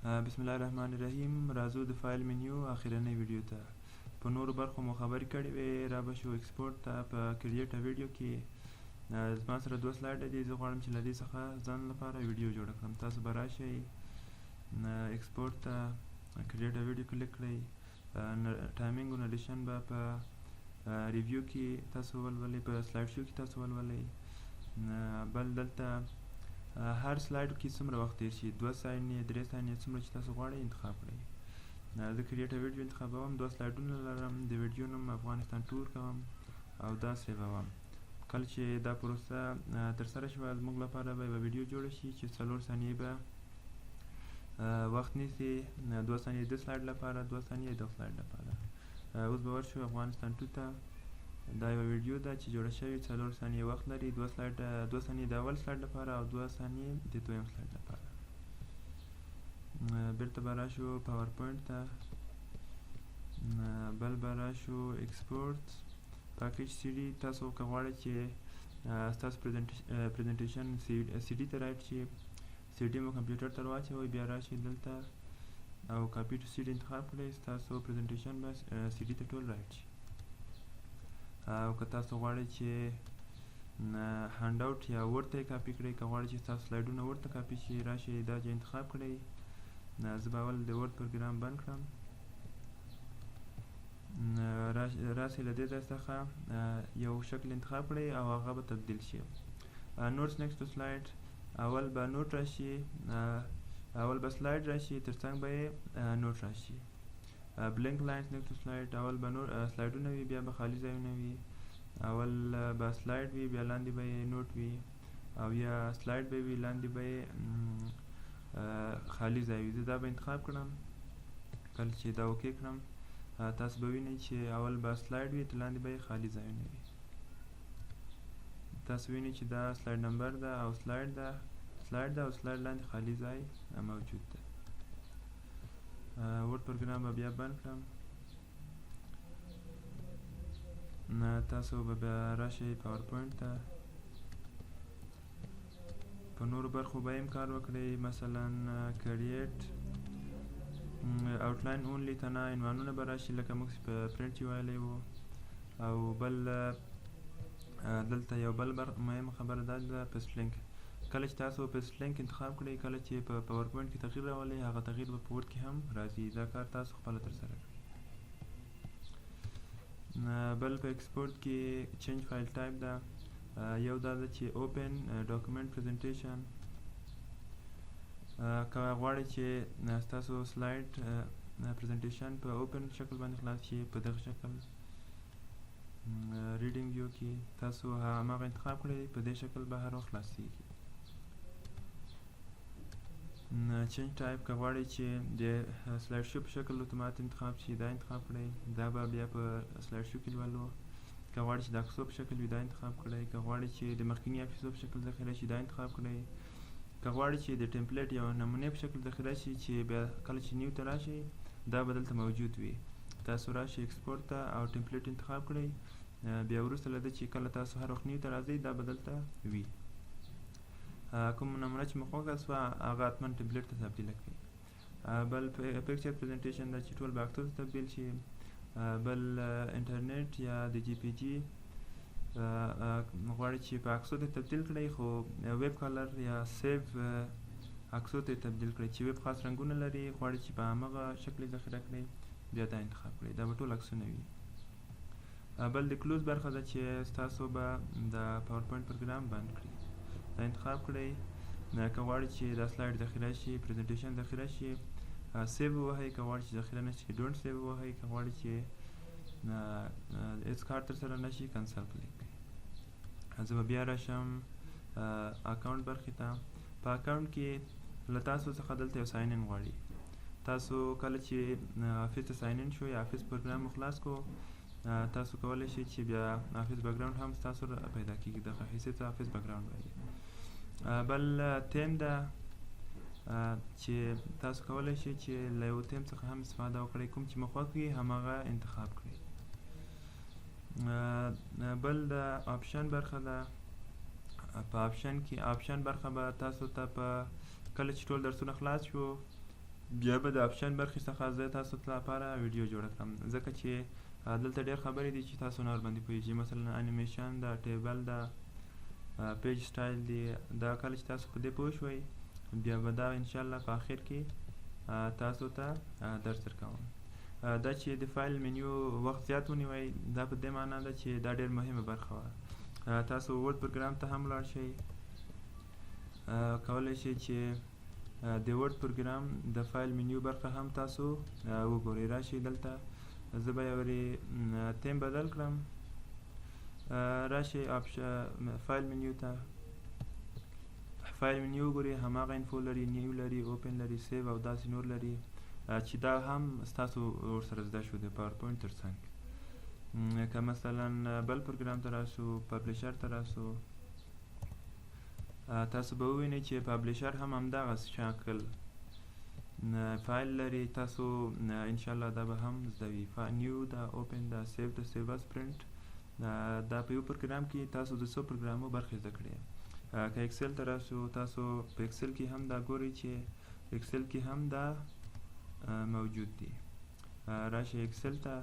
بسم الله الرحمن الرحیم. راځو د فایل منیو اخرنۍ ویډیو ته. په نورو برخو مو خبرې کړې وې، را به شو ایکسپورټ ته. په کریټ ا ویډیو کې زما سره 2 سلایډ دي. زه غواړم چې له دې څخه ځان لپاره ویډیو جوړه کړم. تاسو به راشئ ایکسپورټ ته، کریټ ا ویډیو کلیک کړئ. ټایمینګ او نریشن به په ریویو کې تاسو ولولئ، په سلایډ شو کې تاسو ولولئ. بل دلته هر سلایډ کې څومره وخت تیر شي، 2 ثانیې 3 ثانیې څومره چې تاسو غواړئ انتخاب کړئ. زه کریټ ا ویډیو انتخابوم. 2 سلایډونه لرم. د ویډیو نوم افغانستان ټور کوم او دا سیووم. کله چې دا پروسه ترسره شوه زموږ لپاره به یوه ویډیو جوړه شي چې 4 ثانیې به وخت نیسي. 2 ثانیې د سلایډ لپاره، 2 ثانیې د سلایډ لپاره. اوس به ورشو افغانستان ټور ته. دا یوه ویډیو ده چې جوړه شوې، 4 ثانیې وخت لري. 2 ثانیې د اول سلایډ لپاره او 2 ثانیې د دویم سلایډ لپاره. بیرته به راشو پاورپوینټ ته. بل به راشو ایکسپورټ پاکیج سی ډي. تاسو که غواړئ چې ستاسو پریزنټیشن سی ډي ته رایټ شي، سی ډي مو کمپیوټر ته واچوئ، بیا راشئ دلته او کاپي ټو سی ډي انتخاب کړئ. ستاسو پریزنټیشن به سی ډي ته ټول رایټ شي. او که تاسو غواړئ چې هاند اوټ یا ورډ ته یې کاپي کړئ، که غواړئ چې ستاسو سلایډونه ورډ ته کاپي شي، راشئ دا ځای انتخاب کړئ. زه به اول د ورډ پروګرام بند کړم. راشئ له دې ځای څخه یو شکل انتخاب کړئ او هغه به تبدیل شي. نوټس نیکسټ ټو سلایډ. اول به نوټ راشي، اول به سلایډ راشي، ترڅنګ به یې نوټ راشي. بلینک لاینز نیکسټ ټو سلایډ. اول به سلایډونه وي، بیا به خالي ځایونه وي. اول به سلایډ وي، بیا لاندې به یې نوټ وي، او یا سلایډ به وي لاندې به یې خالي ځای وي. زه دا به انتخاب کړم. کله چې دا اوکې کړم تاسو به وینئ چې اول به سلایډ وي، لاندې به یې خالي ځایونه وي. تاسو وینئ چې دا سلایډ نمبر ده او سلایډ ده او سلایډ لاندې خالي ځای موجود ده. ورډ پروګرام به بیا بند کړم. تاسو به بیا راشئ پاورپوینټ ته. په نورو برخو به هم کار وکړئ، مثلا کریټ اوټلاین اونلی ته نه، عنوانونه به راشي لکه موږ په پرنټ چې ویلی وو. او بل دلته یو بل مهمه خبره دا ده، پیسټ لینک. کله چې تاسو پیسټ لینک انتخاب کړئ، کله چې په پاورپوینټ کې تغییر راولئ، هغه تغییر به په ورډ کې هم راځي. دا کار تاسو خپله ترسره کړئ. بل په ایکسپورټ کې چینج فایل ټایپ ده. یو دا ده چې اوپن ډاکومنټ پریزنټیشن. که غواړئ چې ستاسو سلایډ پریزنټیشن په اوپن شکل باندې خلاص شي، په دغه شکل ریډینګ ویو کې تاسو هماغه انتخاب کړئ، په دې شکل به هر وخت خلاصیږي. چینج ټایپ، که غواړئ چې د سلایډ شو په شکل اتومات انتخاب شي، دا انتخاب کړئ. دا به بیا په سلایډ شو کې لولو. که غواړئ چې د عکسو په شکل وي، دا انتخاب کړئ. که غواړئ چې د مخکیني عکسو په شکل ذخیره شي، دا انتخاب کړئ. که غواړئ چې د ټمپلیټ یا نمونې په شکل ذخیره شي چې بیا کله چې نیو ته راشئ دا به دلته موجود وي. تاسو راشئ ایکسپورټ ته او ټمپلیټ انتخاب کړئ. بیا وروسته له دې چې کله تاسو هر وخت نیو ته راځئ دا به دلته وي. کوم نمونه چې مو خوښه شوه هغه حتما ټمپلیټ ته تبدیله کړئ. بل پکچر پریزنټیشن ده چې ټول به عکسو ته تبدیل شي. بل انټرنیټ یا د جی پی جي غواړئ چې په عکسو ته تبدیل کړئ، خو ویب کلر یا سیو عکسو ته تبدیل کړئ چې ویب خاص رنګونه لري، غواړئ چې په همغه شکل ذخیره کړئ، بیا دا انتخاب کړئ. دا به ټول عکسونه وي. بل د کلوز برخه ده چې ستاسو به د پاورپوینټ پروګرام بند کړي. دا انتخاب کړئ. که غواړئ چې دا سلایډ ذخیره شي، پریزنټیشن ذخیره شي، سیو ووهئ. که غواړئ چې ذخیره نه شي، ډونټ سیو ووهئ. که غواړئ چې هیڅ کار ترسره نه شي، کنسل کلیک کړئ. زه به بیا راشم اکاونټ برخې ته. په اکاونټ کې له تاسو څخه دلته یو ساین ان غواړي. تاسو کله چې افیس ته ساین ان شو یا افیس پروګرام مو خلاص کو، تاسو کولی شئ چې بیا افیس بیکګراوند هم ستاسو پیدا کېږي. دغه حیثیت ته افیس بیکګراوند وایي. بل تیم ده چې تاسو کولی شئ چې له یو تیم څخه هم استفاده وکړئ. کوم چې مو خوښ وي هماغه انتخاب کړئ. بل د آپشن برخه ده. په آپشن کې آپشن برخه به تاسو ته په کله چې ټول درسونه خلاص شو بیا به د آپشن برخې څخه زه تاسو لپاره ویډیو جوړه کړم، ځکه چې دلته ډېر خبرې دي چې تاسو نه ورباندې پوهېږئ. مثلا انیمیشن ده، ټیبل ده، پیج سټایل دی. دا کله چې تاسو په دې پوه شوئ بیا به دا انشاءالله په آخر کې تاسو ته درس درکوم. دا چې د فایل منیو وخت زیات ونیوئ دا په دې معنا ده چې دا ډېر مهمه برخه وه. تاسو ورډ پروګرام ته هم ولاړ شئ، کولی شئ چې د ورډ پروګرام د فایل منیو برخه هم تاسو وګورئ. راشئ دلته، زه به یې تیم بدل کړم. راشئ فایل منیو ته، فایل منیو وګورئ، هماغه انفو لري، نیو لري، اوپن لري، سیو او داسې نور لري چې دا هم ستاسو ورسره زده شو د پاورپوینټ تر څنګ. که مثلا بل پروګرام ته راسو، پبلیشر ته راسو، تاسو به ووینئ چې پبلیشر هم همدغه شکل فایل لري. تاسو انشاءالله دا به هم زده وي. نیو ده، اوپن ده، سیو ده، سیو از پرنټ. دا په یو پروګرام کې تاسو د څو پروګرامو برخې زده کړئ. که اکسل ته راسو، تاسو په اکسل کې هم دا ګورئ چې اکسل کې هم دا موجود دي. راشئ اکسل ته،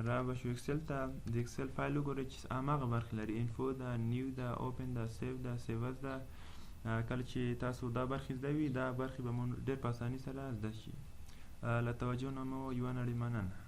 را بشو اکسل ته، د اکسل فایل وګورئ چې هماغه برخې لري، انفو ده، نیو ده، اوپن ده، سیو ده، سیو از ده. کله چې تاسو دا برخې زده وي دا برخې به مو ډېر په اسانۍ سره زده شي. له توجه نه مو یوه نړۍ مننه.